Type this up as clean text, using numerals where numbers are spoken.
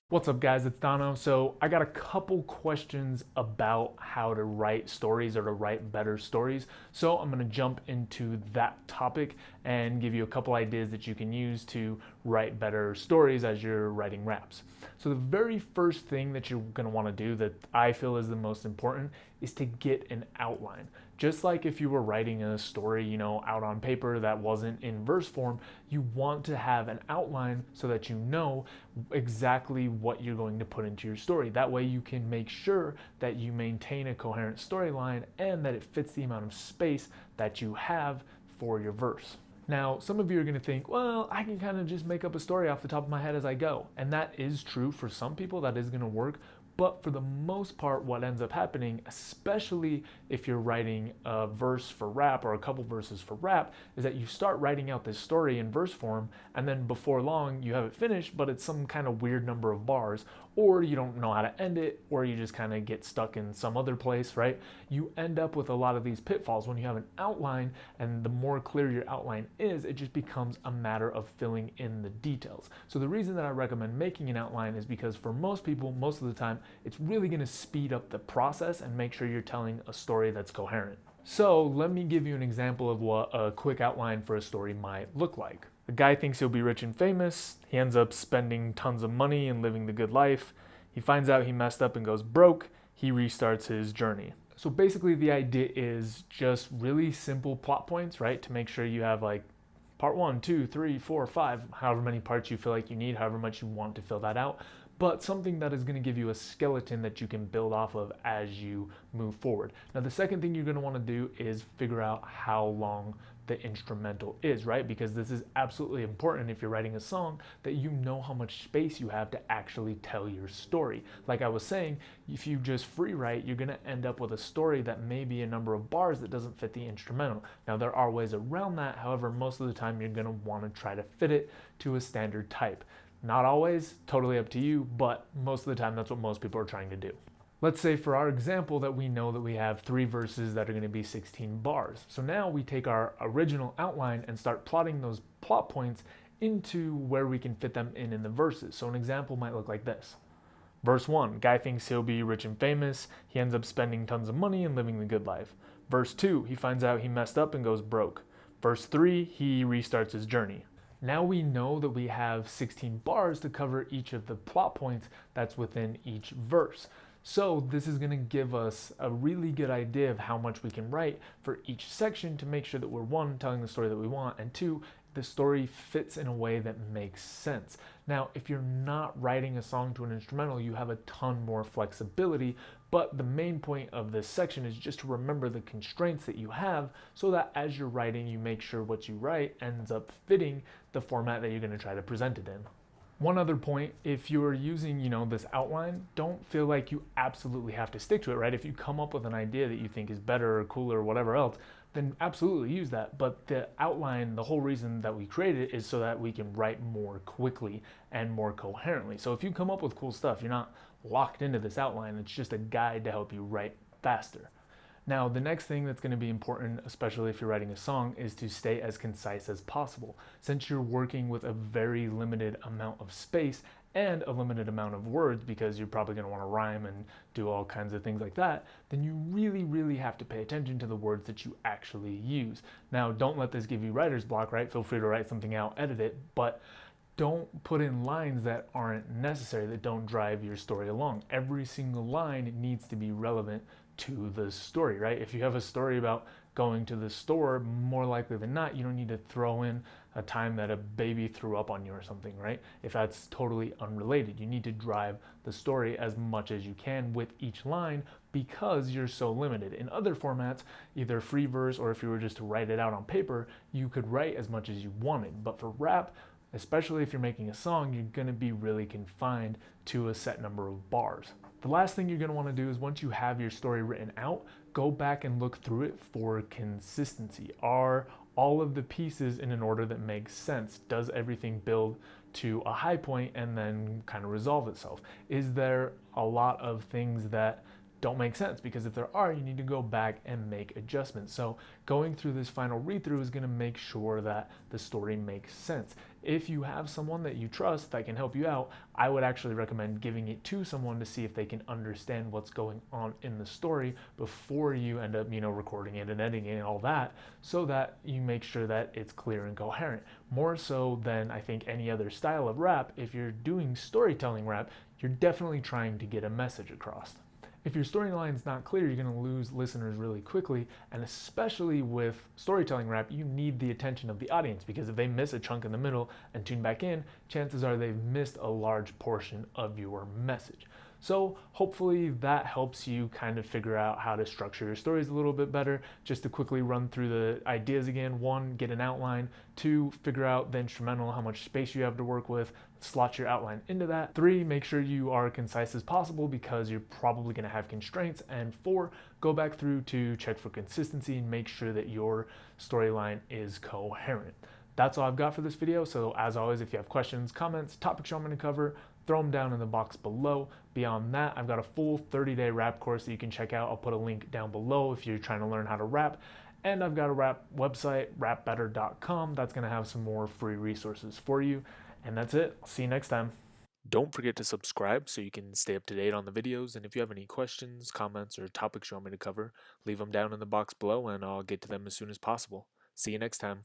What's up guys, it's Dono. So I got a couple questions about how to write stories or to write better stories. So I'm gonna jump into that topic and give you a couple ideas that you can use to write better stories as you're writing raps. So the very first thing that you're gonna wanna do that I feel is the most important is to get an outline. Just like if you were writing a story, out on paper that wasn't in verse form, you want to have an outline so that you know exactly what you're going to put into your story. That way you can make sure that you maintain a coherent storyline and that it fits the amount of space that you have for your verse. Now, some of you are going to think, well, I can kind of just make up a story off the top of my head as I go. And that is true for some people, that is going to work. But for the most part, what ends up happening, especially if you're writing a verse for rap or a couple verses for rap, is that you start writing out this story in verse form, and then before long you have it finished, but it's some kind of weird number of bars, or you don't know how to end it, or you just kind of get stuck in some other place, right? You end up with a lot of these pitfalls. When you have an outline, and the more clear your outline is, it just becomes a matter of filling in the details. So the reason that I recommend making an outline is because for most people, most of the time, it's really going to speed up the process and make sure you're telling a story that's coherent. So let me give you an example of what a quick outline for a story might look like. A guy thinks he'll be rich and famous. He ends up spending tons of money and living the good life. He finds out he messed up and goes broke. He restarts his journey. So basically the idea is just really simple plot points, right? To make sure you have like part 1, 2, 3, 4, 5, however many parts you feel like you need, however much you want to fill that out, but something that is going to give you a skeleton that you can build off of as you move forward. Now, the second thing you're going to want to do is figure out how long the instrumental is, right? Because this is absolutely important if you're writing a song, that you know how much space you have to actually tell your story. Like I was saying, if you just free write, you're going to end up with a story that may be a number of bars that doesn't fit the instrumental. Now, there are ways around that. However, most of the time you're going to want to try to fit it to a standard type. Not always, totally up to you, but most of the time that's what most people are trying to do. Let's say for our example that we know that we have 3 verses that are going to be 16 bars. So now we take our original outline and start plotting those plot points into where we can fit them in the verses. So an example might look like this. Verse 1, guy thinks he'll be rich and famous. He ends up spending tons of money and living the good life. Verse 2, he finds out he messed up and goes broke. Verse 3, he restarts his journey. Now we know that we have 16 bars to cover each of the plot points that's within each verse. So this is going to give us a really good idea of how much we can write for each section to make sure that we're 1, telling the story that we want, and 2, the story fits in a way that makes sense. Now, if you're not writing a song to an instrumental, you have a ton more flexibility, but the main point of this section is just to remember the constraints that you have so that as you're writing, you make sure what you write ends up fitting the format that you're going to try to present it in. One other point, if you're using, this outline, don't feel like you absolutely have to stick to it, right? If you come up with an idea that you think is better or cooler or whatever else, then absolutely use that. But the outline, the whole reason that we created it is so that we can write more quickly and more coherently. So if you come up with cool stuff, you're not locked into this outline. It's just a guide to help you write faster. Now, the next thing that's going to be important, especially if you're writing a song, is to stay as concise as possible. Since you're working with a very limited amount of space and a limited amount of words, because you're probably going to want to rhyme and do all kinds of things like that, then you really, really have to pay attention to the words that you actually use. Now, don't let this give you writer's block, right? Feel free to write something out, edit it, but don't put in lines that aren't necessary, that don't drive your story along. Every single line needs to be relevant to the story, right? If you have a story about going to the store, more likely than not, you don't need to throw in a time that a baby threw up on you or something, right? If that's totally unrelated, you need to drive the story as much as you can with each line because you're so limited. In other formats, either free verse or if you were just to write it out on paper, you could write as much as you wanted. But for rap, especially if you're making a song, you're going to be really confined to a set number of bars. The last thing you're going to want to do is once you have your story written out, go back and look through it for consistency. Are all of the pieces in an order that makes sense? Does everything build to a high point and then kind of resolve itself? Is there a lot of things that don't make sense? Because if there are, you need to go back and make adjustments. So going through this final read through is going to make sure that the story makes sense. If you have someone that you trust that can help you out, I would actually recommend giving it to someone to see if they can understand what's going on in the story before you end up, recording it and editing it and all that, so that you make sure that it's clear and coherent. More so than I think any other style of rap, if you're doing storytelling rap, you're definitely trying to get a message across. If your storyline's not clear, you're going to lose listeners really quickly, and especially with storytelling rap, you need the attention of the audience, because if they miss a chunk in the middle and tune back in, chances are they've missed a large portion of your message. So hopefully that helps you kind of figure out how to structure your stories a little bit better. Just to quickly run through the ideas again: 1, get an outline; 2, figure out the instrumental, how much space you have to work with, slot your outline into that; 3, make sure you are concise as possible because you're probably going to have constraints; and 4, go back through to check for consistency and make sure that your storyline is coherent. That's all I've got for this video. So as always, if you have questions, comments, topics you want me to cover, throw them down in the box below. Beyond that, I've got a full 30-day rap course that you can check out. I'll put a link down below if you're trying to learn how to rap. And I've got a rap website, rapbetter.com, that's going to have some more free resources for you. And that's it. I'll see you next time. Don't forget to subscribe so you can stay up to date on the videos. And if you have any questions, comments, or topics you want me to cover, leave them down in the box below and I'll get to them as soon as possible. See you next time.